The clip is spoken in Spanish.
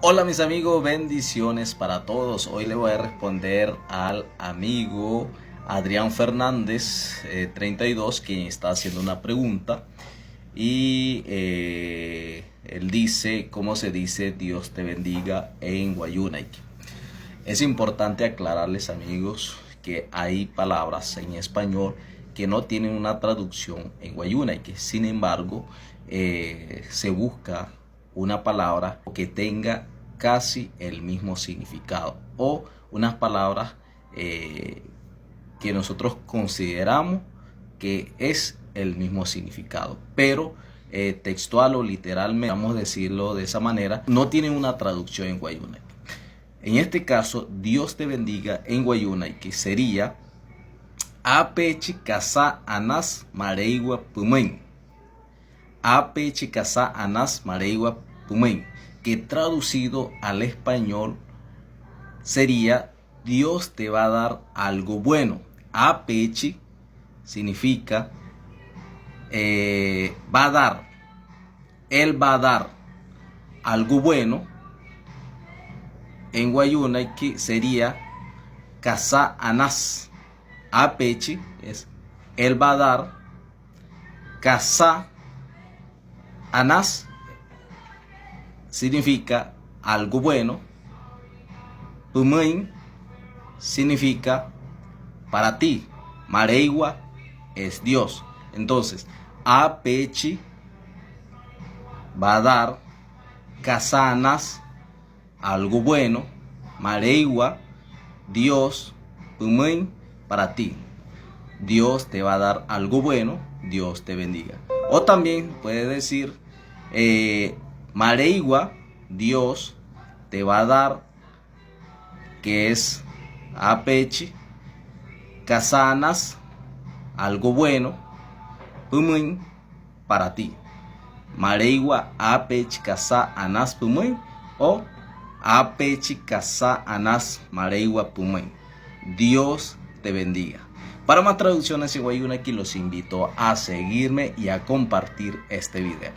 Hola mis amigos, bendiciones para todos. Hoy le voy a responder al amigo Adrián Fernández, 32, quien está haciendo una pregunta. Y él dice, ¿cómo se dice Dios te bendiga en Guayunaiki? Es importante aclararles, amigos, que hay palabras en español que no tienen una traducción en Guayunaiki. Sin embargo, se busca una palabra que tenga casi el mismo significado o unas palabras que nosotros consideramos que es el mismo significado, pero textual o literalmente, vamos a decirlo de esa manera, no tienen una traducción en Guayunaiki. En este caso, Dios te bendiga en Guayunaiki sería Ape chicasa anas mareigua pumen. Ape chicasa anas mareigua pumen, que traducido al español sería Dios te va a dar algo bueno. Apechi significa va a dar, Él va a dar algo bueno. En Guayunaiki sería Casa Anas. Apechi es Él va a dar. Casa Anas significa algo bueno. Pumain significa para ti. Mareigua es Dios. Entonces, Apechi va a dar. Casanas, algo bueno. Mareigua, Dios. Pumain, para ti. Dios te va a dar algo bueno. Dios te bendiga. O también puede decir Mareigua, Dios te va a dar, que es Apechi. Casanas, algo bueno. Pumain, para ti. Mareigua Apechi Casa Anas Pumain o Apechi Casa Anas Mareigua Pumain. Dios te bendiga. Para más traducciones en Guayunaiki los invito a seguirme y a compartir este video.